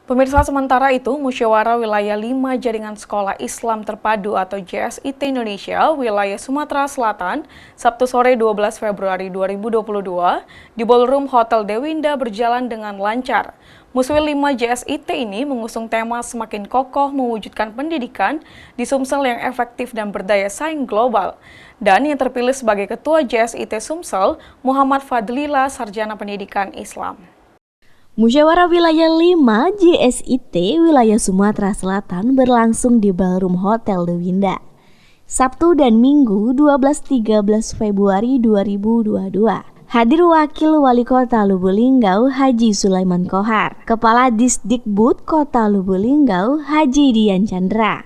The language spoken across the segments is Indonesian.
Pemirsa, sementara itu, Musyawarah Wilayah 5 Jaringan Sekolah Islam Terpadu atau JSIT Indonesia Wilayah Sumatera Selatan, Sabtu sore 12 Februari 2022, di Ballroom Hotel Dewinda berjalan dengan lancar. Muswil 5 JSIT ini mengusung tema semakin kokoh mewujudkan pendidikan di Sumsel yang efektif dan berdaya saing global. Dan yang terpilih sebagai Ketua JSIT Sumsel, Muhammad Fadlila, Sarjana Pendidikan Islam. Musyawarah Wilayah 5 JSIT Wilayah Sumatera Selatan berlangsung di Ballroom Hotel Dewinda, Sabtu dan Minggu 12-13 Februari 2022. Hadir Wakil Wali Kota Lubuk Linggau Haji Sulaiman Kohar, Kepala Disdikbud Kota Lubuk Linggau Haji Dian Chandra,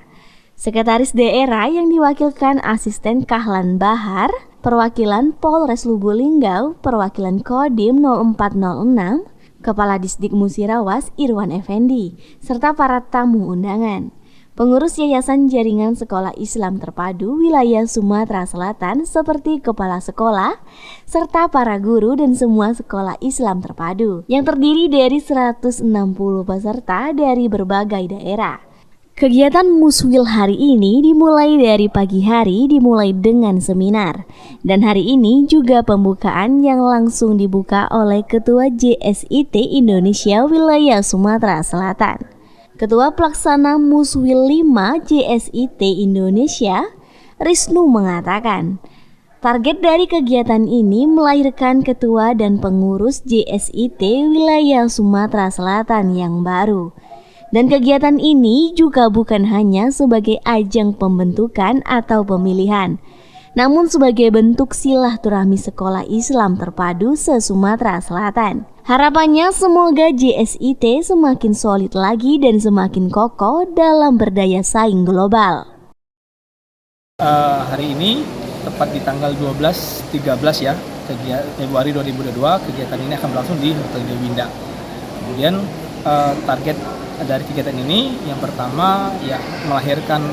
Sekretaris Daerah yang diwakilkan Asisten Kahlan Bahar, Perwakilan Polres Lubuk Linggau, Perwakilan Kodim 0406, Kepala Disdik Musirawas Irwan Effendi, serta para tamu undangan. Pengurus Yayasan Jaringan Sekolah Islam Terpadu Wilayah Sumatera Selatan seperti kepala sekolah, serta para guru dan semua sekolah Islam terpadu yang terdiri dari 160 peserta dari berbagai daerah. Kegiatan Muswil hari ini dimulai dari pagi hari dengan seminar, dan hari ini juga pembukaan yang langsung dibuka oleh Ketua JSIT Indonesia Wilayah Sumatera Selatan. Ketua Pelaksana Muswil 5 JSIT Indonesia, Risnu mengatakan, target dari kegiatan ini melahirkan ketua dan pengurus JSIT Wilayah Sumatera Selatan yang baru. Dan kegiatan ini juga bukan hanya sebagai ajang pembentukan atau pemilihan, namun sebagai bentuk silaturahmi sekolah Islam terpadu se-Sumatera Selatan. Harapannya semoga JSIT semakin solid lagi dan semakin kokoh dalam berdaya saing global. Hari ini tepat di tanggal 12-13 ya, Februari 2022, kegiatan ini akan berlangsung di Hotel Dewinda. Kemudian target dari kegiatan ini yang pertama ya melahirkan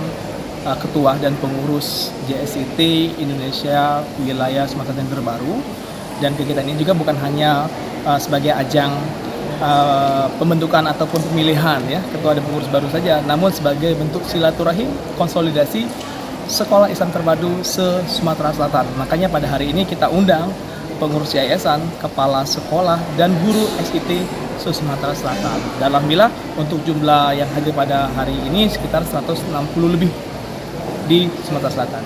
ketua dan pengurus JSIT Indonesia Wilayah Sumatera yang terbaru, dan kegiatan ini juga bukan hanya sebagai ajang pembentukan ataupun pemilihan ya ketua dan pengurus baru saja, namun sebagai bentuk silaturahim konsolidasi sekolah Islam terpadu se-Sumatera Selatan. Makanya pada hari ini kita undang pengurus yayasan, kepala sekolah, dan guru SIT Sumatera Selatan. Dan alhamdulillah untuk jumlah yang hadir pada hari ini sekitar 160 lebih di Sumatera Selatan.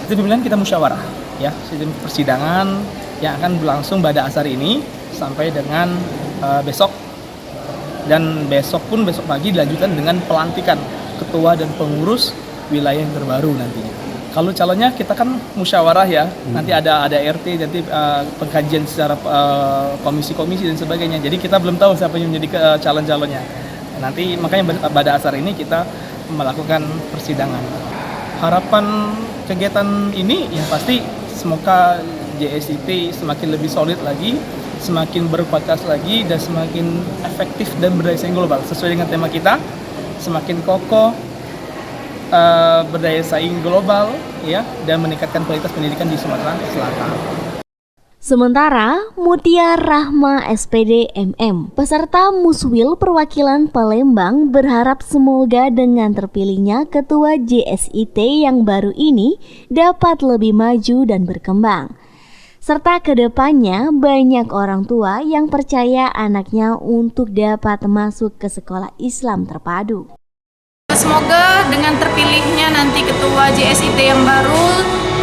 Itu pemilihan kita musyawarah ya, sistem persidangan yang akan berlangsung pada asar ini sampai dengan besok, dan besok pagi dilanjutkan dengan pelantikan ketua dan pengurus wilayah yang terbaru nantinya. Kalau calonnya kita kan musyawarah ya, nanti ada RT, nanti pengkajian secara komisi-komisi dan sebagainya. Jadi kita belum tahu siapa yang menjadi calon-calonnya. Nanti makanya pada asar ini kita melakukan persidangan. Harapan kegiatan ini yang pasti semoga JSIT semakin lebih solid lagi, semakin berkualitas lagi, dan semakin efektif dan berdaya saing global sesuai dengan tema kita, semakin kokoh, berdaya saing global ya, dan meningkatkan kualitas pendidikan di Sumatera Selatan. Sementara Mutia Rahma SPD MM, peserta Muswil perwakilan Palembang, berharap semoga dengan terpilihnya ketua JSIT yang baru ini dapat lebih maju dan berkembang. Serta kedepannya banyak orang tua yang percaya anaknya untuk dapat masuk ke sekolah Islam terpadu. Semoga dengan terpilihnya nanti ketua JSIT yang baru,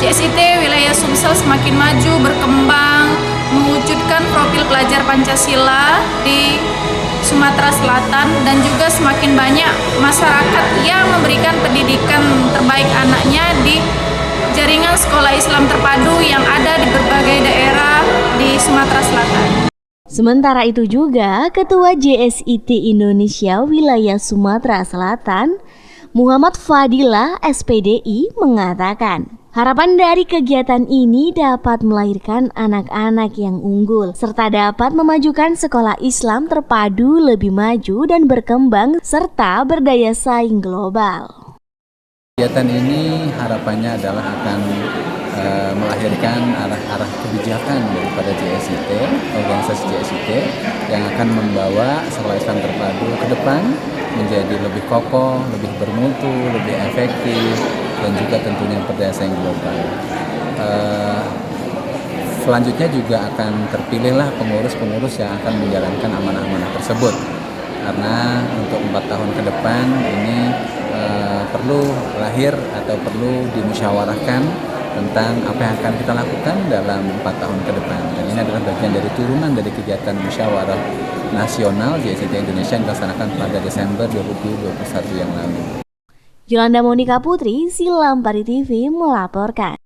JSIT Wilayah Sumsel semakin maju, berkembang, mewujudkan profil pelajar Pancasila di Sumatera Selatan, dan juga semakin banyak masyarakat yang memberikan pendidikan terbaik anaknya di jaringan sekolah Islam terpadu yang ada di berbagai daerah di Sumatera Selatan. Sementara itu juga, Ketua JSIT Indonesia Wilayah Sumatera Selatan, Muhammad Fadlila SPDI mengatakan, harapan dari kegiatan ini dapat melahirkan anak-anak yang unggul, serta dapat memajukan sekolah Islam terpadu lebih maju dan berkembang, serta berdaya saing global. Kegiatan ini harapannya adalah akan melahirkan arah-arah kebijakan daripada JSIT, organisasi JSIT yang akan membawa sekolah Islam terpadu ke depan menjadi lebih kokoh, lebih bermutu, lebih efektif, dan juga tentunya berdaya saing global. Selanjutnya juga akan terpilihlah pengurus-pengurus yang akan menjalankan amanah-amanah tersebut. Karena untuk 4 tahun ke depan ini perlu lahir atau perlu dimusyawarahkan tentang apa yang akan kita lakukan dalam 4 tahun ke depan. Dan ini adalah bagian dari turunan dari kegiatan musyawarah nasional JSIT Indonesia yang dilaksanakan pada Desember 2021 yang lalu. Yolanda Monika Putri, Silampari TV melaporkan.